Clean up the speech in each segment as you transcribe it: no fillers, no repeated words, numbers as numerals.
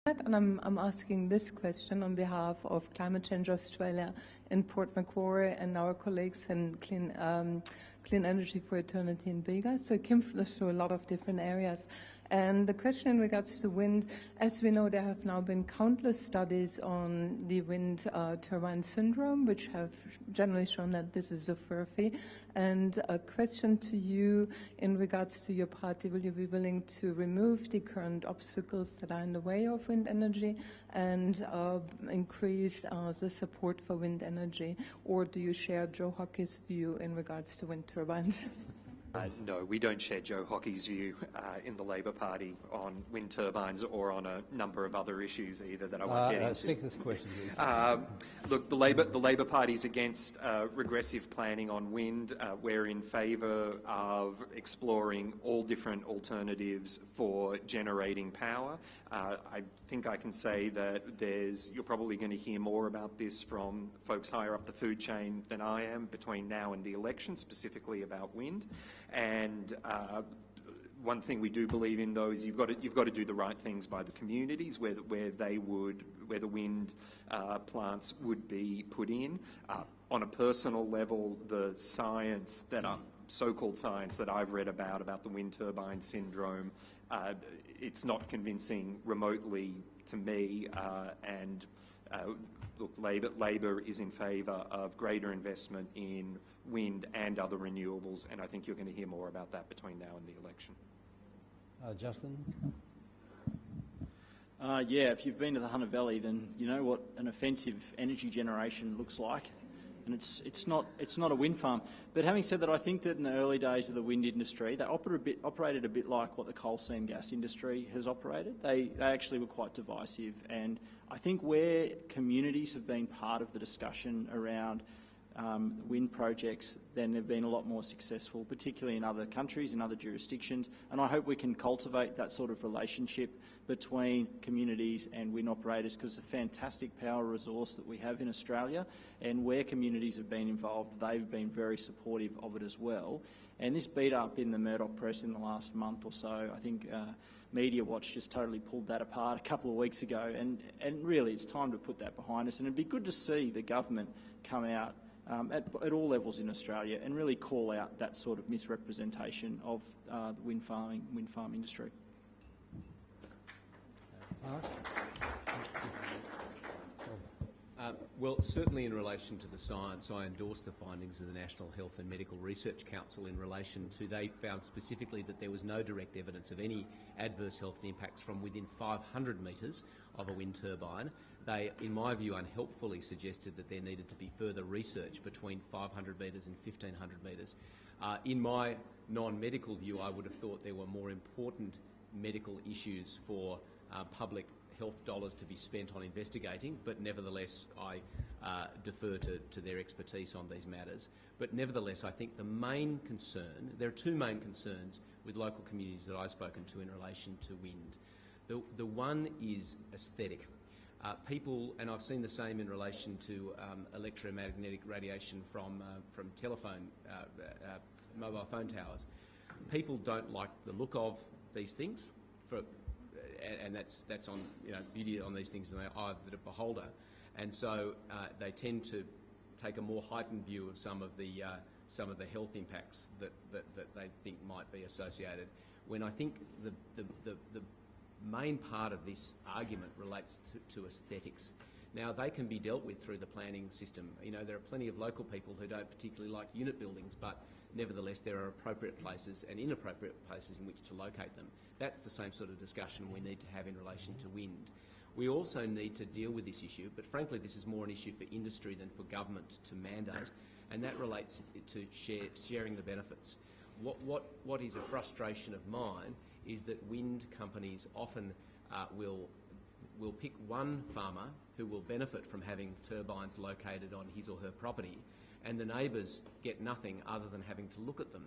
And I'm asking this question on behalf of Climate Change Australia in Port Macquarie and our colleagues in Clean Energy for Eternity in Bega. So it came through a lot of different areas. And the question in regards to wind, as we know, there have now been countless studies on the wind turbine syndrome, which have generally shown that this is a FERFE. And a question to you in regards to your party, will you be willing to remove the current obstacles that are in the way of wind energy and increase the support for wind energy? Or do you share Joe Hockey's view in regards to wind turbines? No, we don't share Joe Hockey's view in the Labor Party on wind turbines or on a number of other issues either that I won't get into. Stick to this question, please. Look, the Labor Party's against regressive planning on wind. We're in favour of exploring all different alternatives for generating power. I think I can say that you're probably going to hear more about this from folks higher up the food chain than I am between now and the election, specifically about wind. And one thing we do believe in, though, is you've got to do the right things by the communities where the wind plants would be put in. On a personal level, the science so-called science that I've read about the wind turbine syndrome, it's not convincing remotely to me. Look, Labor is in favour of greater investment in wind and other renewables, and I think you're going to hear more about that between now and the election. Justin? Yeah, if you've been to the Hunter Valley, then you know what an offensive energy generation looks like, and it's not a wind farm. But having said that, I think that in the early days of the wind industry, they operated a bit like what the coal seam gas industry has operated. They actually were quite divisive, and I think where communities have been part of the discussion around wind projects, then they've been a lot more successful, particularly in other countries, in other jurisdictions. And I hope we can cultivate that sort of relationship between communities and wind operators, because it's a fantastic power resource that we have in Australia, and where communities have been involved, they've been very supportive of it as well. And this beat up in the Murdoch press in the last month or so, I think Media Watch just totally pulled that apart a couple of weeks ago, and really it's time to put that behind us. And it'd be good to see the government come out at all levels in Australia and really call out that sort of misrepresentation of the wind farm industry. Well, certainly in relation to the science, I endorse the findings of the National Health and Medical Research Council in relation to, they found specifically that there was no direct evidence of any adverse health impacts from within 500 metres of a wind turbine. They, in my view, unhelpfully suggested that there needed to be further research between 500 metres and 1,500 metres. In my non-medical view, I would have thought there were more important medical issues for public health dollars to be spent on investigating, but nevertheless I defer to their expertise on these matters. But nevertheless, I think the main concern, there are two main concerns with local communities that I've spoken to in relation to wind. The one is aesthetic. People, and I've seen the same in relation to electromagnetic radiation from telephone, mobile phone towers. People don't like the look of these things, and that's on beauty on these things in the eye of the beholder, and so they tend to take a more heightened view of some of the health impacts that they think might be associated. When I think the main part of this argument relates to aesthetics. Now, they can be dealt with through the planning system. There are plenty of local people who don't particularly like unit buildings, but nevertheless there are appropriate places and inappropriate places in which to locate them. That's the same sort of discussion we need to have in relation to wind. We also need to deal with this issue, but frankly this is more an issue for industry than for government to mandate, and that relates to sharing the benefits. What is a frustration of mine is that wind companies often will pick one farmer who will benefit from having turbines located on his or her property, and the neighbours get nothing other than having to look at them.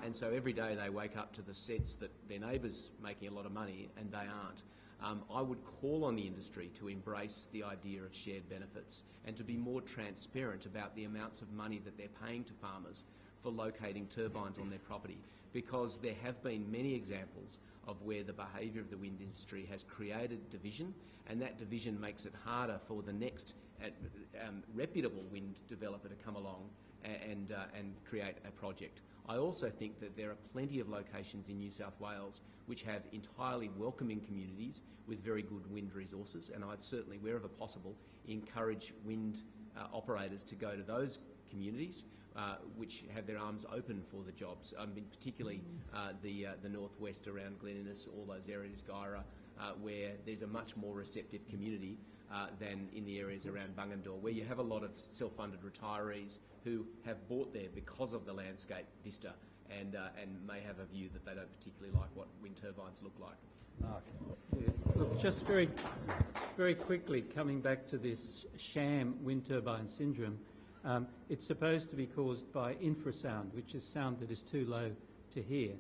And so every day they wake up to the sense that their neighbours making a lot of money and they aren't. I would call on the industry to embrace the idea of shared benefits and to be more transparent about the amounts of money that they're paying to farmers for locating turbines on their property, because there have been many examples of where the behaviour of the wind industry has created division, and that division makes it harder for the next reputable wind developer to come along and create a project. I also think that there are plenty of locations in New South Wales which have entirely welcoming communities with very good wind resources, and I'd certainly, wherever possible, encourage wind operators to go to those communities which have their arms open for the jobs. I mean, particularly the northwest around Glen Innes, all those areas, Guyra, where there's a much more receptive community than in the areas around Bungendore, where you have a lot of self-funded retirees who have bought there because of the landscape vista and may have a view that they don't particularly like what wind turbines look like. Mark. Look, just very quickly, coming back to this sham wind turbine syndrome, it's supposed to be caused by infrasound, which is sound that is too low to hear.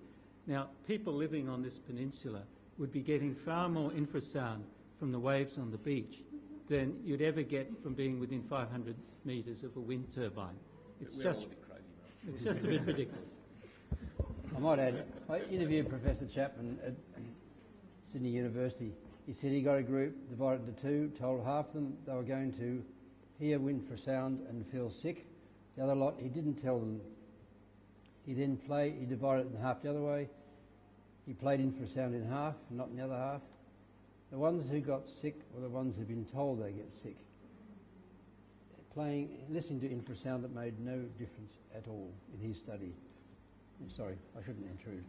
Now, people living on this peninsula would be getting far more infrasound from the waves on the beach than you'd ever get from being within 500 metres of a wind turbine. It's just a bit ridiculous. I might add, I interviewed Professor Chapman at Sydney University. He said he got a group divided into two, told half of them they were going to hear wind for sound and feel sick. The other lot, he didn't tell them. He then he divided it in half the other way. He played infrasound in half, not in the other half. The ones who got sick were the ones who've been told they get sick. Listening to infrasound, that made no difference at all in his study. Sorry, I shouldn't intrude.